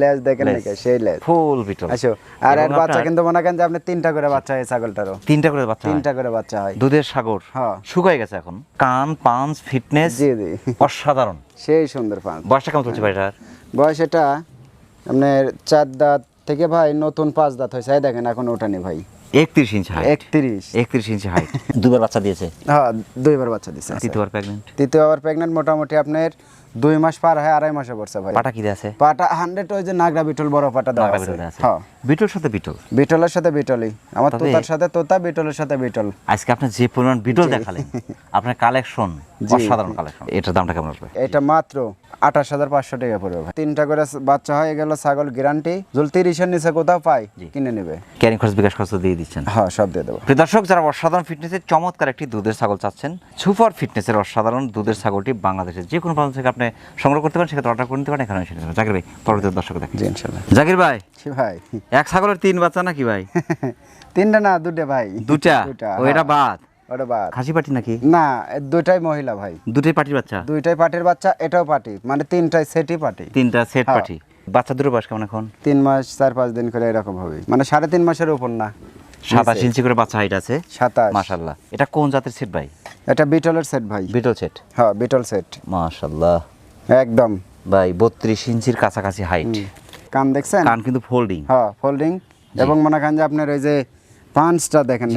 লেজ দেখেন লেজ। নাকি, সেই লেজ। ফুল বিটল। আসো আর এবং এর বাচ্চা আপনার কিন্তু মনে করেন যে আপনি 3টা করে বাচ্চা হয় ছাগলটারও, 3টা করে বাচ্চা হয়। 3টা করে বাচ্চা হয়। দুধের সাগর হ্যাঁ। শুকায় গেছে এখন, কান পাঞ্চ ফিটনেস জি জি অসাধারণ। সেই সুন্দর পাঁচ। বয়সটা কেমন চলছে ভাই এটার? বয়স এটা আপনার 4 দাঁত থেকে ভাই নতুন 5 দাঁত হয়েছে, এই দেখেন এখন ওঠানি ভাই। 31 ইঞ্চি হাইট, 31 31 ইঞ্চি হাইট, দুবার বাচ্চা দিয়েছে, হ্যাঁ 2বার বাচ্চা দিছে। তৃতীয়বার প্রেগন্যান্ট, তৃতীয়বার প্রেগনেন্ট, মোটামুটি আপনার 2 মাস পার হয়, 2.5 মাসে পড়ছে ভাই। পাটা কি দিয়ে আছে? পাটা 100 ওই যে নাগরা বিটল বড় পাটা দেওয়া নাগরা আছে। বিটল আছে, হ্যাঁ বিটল সাথে বিটল। বিটলের সাথে বিটলই, আমার তবে- তোতার সাথে তোতা, বিটলের সাথে বিটল। আজকে আপনি যে পরিমাণ বিটল দেখালেন, আপনার কালেকশন অসাধারণ কালেকশন। এটার দামটা কেমন আসবে? এটা মাত্র 28,500 টাকা পড়বে ভাই। 3টা করে বাচ্চা হয়ে গেল ছাগল, গ্যারান্টি। যদি 30-এর নিচে কোথাও পাই কিনে নেবে। ক্যারিং খরচ বিকাশ খরচ দিয়ে দিচ্ছেন? হ্যাঁ সব দিয়ে দেবো। প্রিয় দর্শক, যারা অসাধারণ ফিটনেসের চমৎকার একটি দুধের ছাগল চাচ্ছেন, সুপার ফিটনেসের অসাধারণ দুধের ছাগলটি বাংলাদেশের যে কোনো প্রান্ত থেকে আপনি সংগ্রহ করতে পারেন, সেক্ষেত্রে অর্ডার করে নিতে পারেন, এখানে এসে নিতে পারেন। জাকির ভাই, পরবর্তী দর্শক দেখেন। জি ইনশাআল্লাহ। জাকির ভাই, কি ভাই? এক ছাগলের 3 বাচ্চা নাকি ভাই? 3টা না 2টা ভাই। দুটা? ও এটা হ্যাঁ। বাদ? ওটা বাদ। খাসি পাটি নাকি? না, এ 2টাই মহিলা ভাই। দুটোই পাটির বাচ্চা? 2টাই পাটির বাচ্চা, এটাও পাটি, মানে 3টাই সেটই পাটি। 3টা সেট হ্যাঁ। পাটি। বাচ্চা দুটো বয়স কেমন এখন? 3 মাস 4-5 দিন করে এরকম হবে, মানে 3.5 মাসের উপর না। 27 ইঞ্চি করে বাচ্চা হাইট আছে। 27। মাশাআল্লাহ। এটা কোন জাতের সেট ভাই? এটা বিটলের সেট ভাই। বিটল সেট? হ্যাঁ বিটল সেট মাশাআল্লাহ একদম ভাই, 32 ইঞ্চির কাছাকাছি হাইট। কান দেখছেন? কান কিন্তু ফোল্ডিং। হ্যাঁ ফোল্ডিং, এবং মনে করেন যে আপনার ওই যে পাঁচটা দেখেন,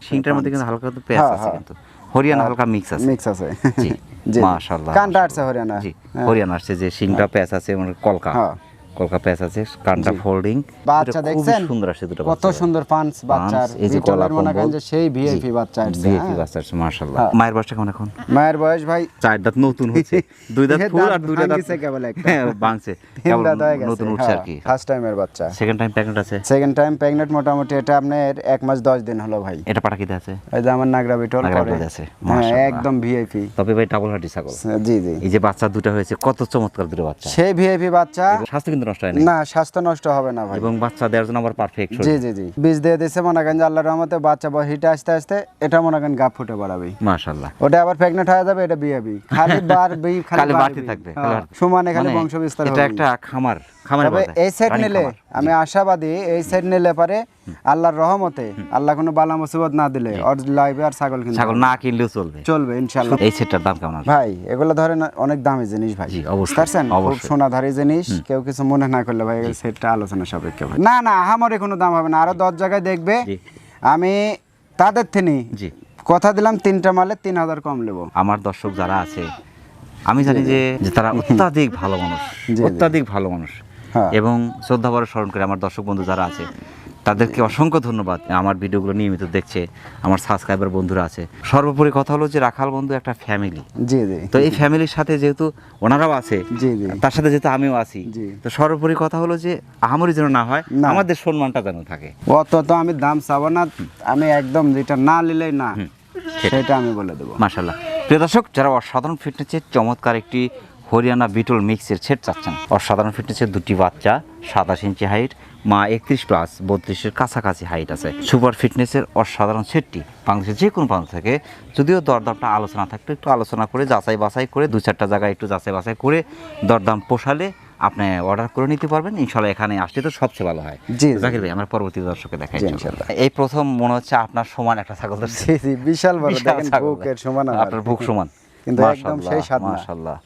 শিংটার মধ্যে কিন্তু হালকা তো পেঁয়াজ হ্যাঁ, আছে, হ্যাঁ। কিন্তু হরিয়ানা হালকা মিক্স আছে। মিক্স আছে। জি জি। মাশাআল্লাহ। কানটা আসছে হরিয়ানা। জি হরিয়ানা আসছে, যে শিংটা পেঁয়াজ আছে, মানে কলকা হ্যাঁ। কলকা পেঁয়াজ আছে, কানটা ফোল্ডিং। বাচ্চা দেখছেন? সুন্দর আসছে দুটো কত বাচ্চা। সুন্দর পাঁচ বাচ্চার, এই যে বিটলের কলা মনে করেন কম্বল। যে সেই ভিআইপি বাচ্চা আসছে। ভিআইপি হ্যাঁ। বাচ্চা আসছে মাশাআল্লাহ। হ্যাঁ। মায়ের বয়সটা কেমন এখন? মায়ের বয়স ভাই 4 দাঁত নতুন হচ্ছে, 2 দাঁত ফুল আর 2টা দাঁত ভাঙছে কেবল একটা। হ্যাঁ ভাঙছে, 3 কেবল দাঁত হয়ে গেছে। নতুন উঠছে আর কি। ফার্স্ট টাইমের বাচ্চা। সেকেন্ড টাইম প্রেগন্যান্ট আছে? সেকেন্ড টাইম প্রেগনেন্ট, মোটামুটি এটা আপনার 1 মাস 10 দিন হলো ভাই। এটা পাটা কিতে আছে? এই যে আমার নাগরা বিটল নাগরা পরে। বিটল আছে, হ্যাঁ মাশাআল্লাহ। একদম ভিআইপি। তবে ভাই ডাবল হার্ডি ছাগল। জি জি এই যে বাচ্চা দুটো হয়েছে, কত চমৎকার দুটো বাচ্চা। সেই ভিআইপি বাচ্চা। স্বাস্থ্য কিন্তু নষ্ট হয় না, না স্বাস্থ্য নষ্ট হবে না ভাই। এবং বাচ্চা দেওয়ার জন্য আবার পারফেক্ট। জি জি জি বীজ দিয়ে দিছে, মনে করেন যে আল্লাহর রহমতে বাচ্চা হিটে আসতে আসতে এটা মনে করেন গাপ ফুটে বাড়াবে। মাশাআল্লাহ। ওটা আবার প্রেগনেন্ট হয়ে যাবে, এটা বিয়াবি খালি বাড়বি, খালি বাড়তে বাড়বি। থাকবে, হ্যাঁ, খালি বাড়তে। সমানে খালি মানে বংশ বিস্তার এটা হবে। একটা খামার, খামারে তবে বলে এই সেট রানিং নিলে খামার। আমি আশাবাদী, এই সেট নিলে পারে আল্লাহর রহমতে, আল্লাহ কোনো বালা মুসিবত না দিলে ওর লাইভে আর ছাগল কিন্তু ছাগল না কিনলেও চলবে, চলবে ইনশাআল্লাহ। এই সেটটার দাম কেমন আছে ভাই এগুলো ধরেন অনেক দামি জিনিস ভাই। জি, অবশ্যই, পারছেন? খুব অবশ্যই। সোনাধারী জিনিস, কেউ কিছু মনে না করলে ভাই এই সেটটা আলোচনা সাপেক্ষে ভাই। না না আমারে কোনো দাম হবে না, আরো 10 জায়গায় দেখবে। জি। আমি তাদের থেকে জি। কথা দিলাম 3টা মালে 3000 কম নেবো। আমার দর্শক যারা আছে, আমি জানি যে তারা অত্যাধিক ভালো মানুষ, জি। অত্যাধিক ভালো মানুষ, হ্যাঁ। এবং শ্রদ্ধাভরে স্মরণ করে আমার দর্শক বন্ধু যারা আছে তাদেরকে অসংখ্য ধন্যবাদ। আমার ভিডিওগুলো নিয়মিত দেখছে, আমার সাবস্ক্রাইবার বন্ধুরা আছে। সর্বোপরি কথা হলো যে রাখাল বন্ধু একটা ফ্যামিলি। জি জি তো এই ফ্যামিলির সাথে যেহেতু ওনারাও আছে, জি জি তার সাথে যেহেতু আমিও আছি, জি। তো সর্বোপরি কথা হলো যে আহামরি যেন না হয়, না। আমাদের সম্মানটা যেন থাকে। অত তো আমি দাম চাবো না, আমি একদম যেটা না নিলেই না সেটা আমি বলে দেবো। মাশাআল্লাহ। প্রিয় দর্শক, যারা অসাধারণ ফিটনেসের চমৎকার একটি হরিয়ানা বিটল মিক্সের সেট চাচ্ছেন, অসাধারণ ফিটনেসের 2টি বাচ্চা, 27 ইঞ্চি হাইট, মা 31 প্লাস 32-এর কাছাকাছি হাইট আছে, সুপার ফিটনেসের অসাধারণ সেটটি বাংলাদেশের যে কোনো প্রান্ত থেকে, যদিও দরদামটা আলোচনা থাকতো, একটু আলোচনা করে যাচাই বাছাই করে 2-4টা জায়গায় একটু যাচাই বাছাই করে দরদাম পোষালে আপনি অর্ডার করে নিতে পারবেন ইনশাল্লাহ। এখানে আসলে তো সবচেয়ে ভালো হয়। জি, জি। জাকির ভাই আমরা পরবর্তী দর্শকে দেখাই জি, ইনশাল্লাহ। ইনশাল্লাহ। এই প্রথম মনে হচ্ছে আপনার সমান একটা ছাগল ধরছে। জি জি, বিশাল বড়, বিশাল দেখেন ছাগল। বুকের সমান আমার। আপনার বুক সমান কিন্তু একদম সেই স্বাদ না। মাশাআল্লাহ।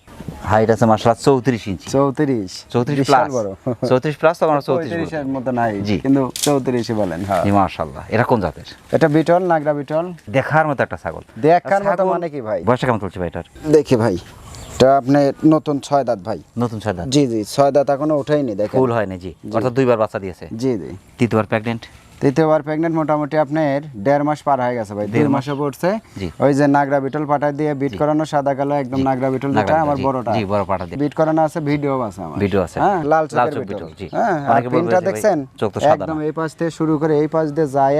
হাইট আছে মাশাআল্লাহ 34 ইঞ্চি। 34 34 বিশাল প্লাস। বড়। 34 প্লাস তো আমরা 34 35 এর বলবো। মতো নাই, জি। কিন্তু 34 বলেন। হ্যাঁ, জি মাশাআল্লাহ। এটা কোন জাতের? এটা বিটল, নাগরা বিটল। দেখার মতো একটা ছাগল। দেখার মতো ছাগল- মানে কি ভাই? বয়সটা কেমন চলছে ভাই এটার? দেখি ভাই, এটা আপনি নতুন 6 দাঁত ভাই। নতুন 6 দাঁত। জি জি, 6 দাঁত এখনো ওঠেইনি, দেখেন। ফুল হয়নি জি। অর্থাৎ দুইবার বাচ্চা দিয়েছে। জি জি, তৃতীয়বার প্রেগন্যান্ট। তৃতীয়বার প্রেগনেন্ট, মোটামুটি আপনার 1.5 মাস পার হয়ে গেছে ভাই, 2 দেড় মাস। মাসে পড়ছে। জি। ওই যে নাগরা বিটল পাটা দিয়ে বিট করানো, সাদা কালো একদম নাগরা বিটল, যেটা আমার বড়টা। জি বড় পাটা দিয়ে বিট করানো আছে, ভিডিও আছে আমার। ভিডিও আছে। হ্যাঁ, লাল লাল চোখের চোখ বিটল। বিটল, জি। হ্যাঁ, আর অনেকে বলবে প্রিন্টটা যে ভাই, দেখছেন, চোখ তো সাদা একদম না। এই পাশ থেকে শুরু করে এই পাশ দিয়ে যায়,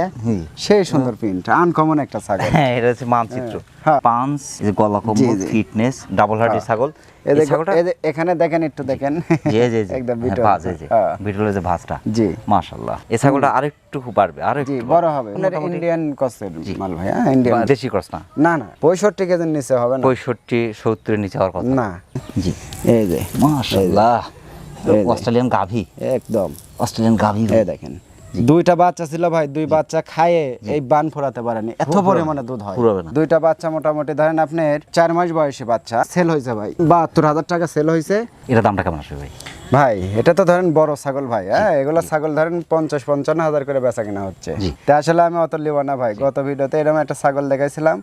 সেই সুন্দর প্রিন্ট, আনকমন একটা ছাগল। হ্যাঁ এটা হচ্ছে মানচিত্র। হ্যাঁ। পাঁচ এই যে গলা জি, কম্বল, জি। ফিটনেস, ডাবল হার্টের ছাগল। এই এই দেখো, ছাগলটা এই যে এখানে দেখেন, একটু দেখেন। জি জি জি একদম হ্যাঁ, বিটল। ভাঁজ, এই যে হ্যাঁ। বিটলের যে ভাঁজটা। জি। মাশাআল্লাহ। এই ছাগলটা আরেকটু বাড়বে, জি, আরেকটু বড় হবে। মোটামুটি- ইন্ডিয়ান কসের মাল ভাই, হ্যাঁ, ইন্ডিয়ান। দেশি ক্রস না। না না, 65 কেজির নিচে হবে না। 65-70 এর নিচে হওয়ার কথা। না, জি এই যে মাশাআল্লাহ। এই যে। অস্ট্রেলিয়ান গাভী, একদম, অস্ট্রেলিয়ান গাভী। এই দেখেন, 2টা বাচ্চা ছিল ভাই, 2 বাচ্চা খায়ে এই বান ফোরাতে পারেনি, এত পরিমাণে দুধ হয়। ফুরাবে না। 2টা বাচ্চা মোটামুটি ধরেন আপনার 4 মাস বয়সী বাচ্চা, সেল হয়েছে ভাই, 72,000 টাকা সেল হয়েছে। এটা দামটা কেমন আসবে ভাই? ভাই এটা তো ধরেন বড় ছাগল ভাই, হ্যাঁ, এগুলা ছাগল ধরেন 50-55 করে বেচা কিনা হচ্ছে। জি। তা আসলে আমি অত লিব না ভাই, গত ভিডিওতে এরকম একটা ছাগল দেখাইছিলাম,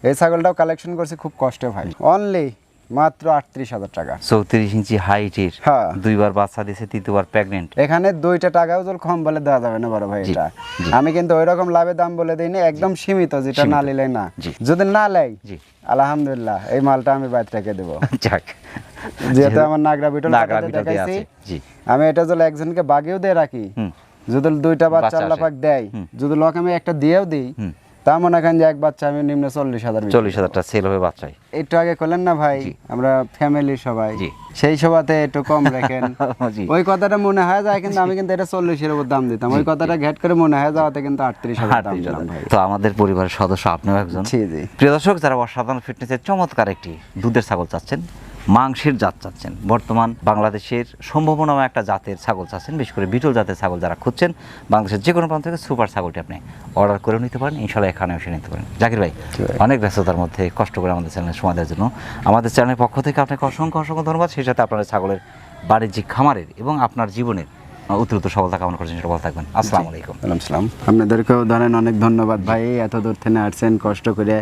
এই ছাগলটাও কালেকশন করছি খুব কষ্টে ভাই, অনলি মাত্র 38,000 টাকা। 34 ইঞ্চি হাইটের, হ্যাঁ। 2বার বাচ্চা দিয়েছে, 3য়বার প্রেগন্যান্ট। এখানে 2টা টাকাও যদি কম বলে দেওয়া যাবে না বড় ভাই, জি, এটা জি। আমি কিন্তু ওই রকম লাভে দাম বলে দিইনি, একদম সীমিত, যেটা না সীমিত। নিলে না। জি। যদি না লাই, জি। আলহামদুলিল্লাহ এই মালটা আমি বাইরে রেখে দেবো। যাক, যেহেতু আমার নাগরা বিটল নাগরা পাটাতে বিটল দিয়ে দেখাইছি, আছে, জি। আমি এটা যদি একজনকে বাগেও দিয়ে রাখি, হুম। যদি 2টা বাচ্চা বাচ্চা আল্লাহ আসে। পাক দেয়, যদি লোক আমি একটা দিয়েও দিই, হুম। তা মনে করেন যে এক বাচ্চা আমি নিম্ন 40,000 40,000 টাকা সেল হবে বাচ্চায়। একটু আগে করলেন না ভাই, জি। আমরা ফ্যামিলি সবাই, জি। সেই সবাতে একটু কম রাখেন। জি। ওই কথাটা মনে হয় যায়, কিন্তু আমি কিন্তু এটা 40-এর উপর দাম দিতাম, ওই কথাটা ঘ্যাট করে মনে হয় যাওয়াতে কিন্তু 38,000 দাম দিলাম ভাই। তো আমাদের পরিবারের সদস্য আপনিও একজন। জি জি, প্রিয় দর্শক, যারা অসাধারণ ফিটনেসের চমৎকার একটি দুধের ছাগল চাচ্ছেন, মাংসের জাত চাচ্ছেন, বর্তমান বাংলাদেশের সম্ভাবনাময় একটা জাতের ছাগল চাচ্ছেন, বিশেষ করে বিটল জাতের ছাগল যারা খুঁজছেন, বাংলাদেশের যে কোনো প্রান্ত থেকে সুপার ছাগলটি আপনি অর্ডার করে নিতে পারেন, ইনশাল্লাহ এখানে এসে নিতে পারেন। জাকির ভাই, অনেক ব্যস্ততার মধ্যে কষ্ট করে আমাদের চ্যানেলে সময় দেওয়ার জন্য আমাদের চ্যানেলের পক্ষ থেকে আপনাকে অসংখ্য অসংখ্য ধন্যবাদ। সেই সাথে আপনার ছাগলের বাণিজ্যিক খামারের এবং আপনার জীবনের উত্তরোত্তর সফলতা কামনা করছেন, সেটা ভালো থাকবেন। আসসালামু আলাইকুম। সালাম। আপনাদেরকেও ধরেন অনেক ধন্যবাদ ভাই, এত দূর থেকে আসছেন কষ্ট করে,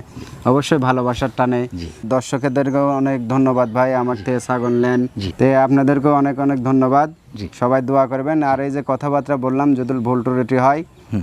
অবশ্যই ভালোবাসার টানে। জি। দর্শকদেরকেও অনেক ধন্যবাদ ভাই, আমার থেকে ছাগল নেন, জি। তে আপনাদেরকেও অনেক অনেক ধন্যবাদ। জি। সবাই দোয়া করবেন, আর এই যে কথাবার্তা বললাম যদি ভুল ত্রুটি হয়,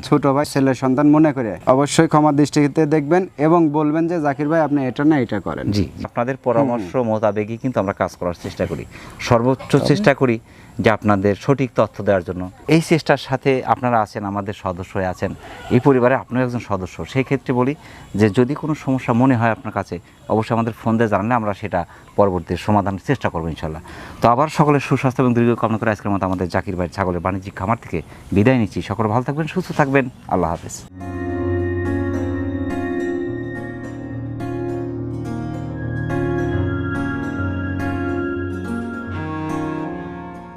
ছোট ভাই ছেলের সন্তান মনে করে অবশ্যই ক্ষমা দৃষ্টিতে দেখবেন এবং বলবেন যে জাকির ভাই আপনি এটা না এটা করেন। জি, আপনাদের পরামর্শ মোতাবেকই কিন্তু আমরা কাজ করার চেষ্টা করি, সর্বোচ্চ চেষ্টা করি যে আপনাদের সঠিক তথ্য দেওয়ার জন্য। এই চেষ্টার সাথে আপনারা আছেন, আমাদের সদস্য হয়ে আছেন, এই পরিবারে আপনিও একজন সদস্য। সেই ক্ষেত্রে বলি যে যদি কোনো সমস্যা মনে হয় আপনার কাছে, অবশ্যই আমাদের ফোন দিয়ে জানালে আমরা সেটা পরবর্তী সমাধানের চেষ্টা করবো ইনশাল্লাহ। তো আবার সকলের সুস্বাস্থ্য এবং দীর্ঘ কামনা করে আজকের মতো আমাদের জাকির ভাই ছাগলের বাণিজ্যিক খামার থেকে বিদায় নিচ্ছি। সকলে ভালো থাকবেন, সুস্থ থাকবেন, আল্লাহ হাফেজ।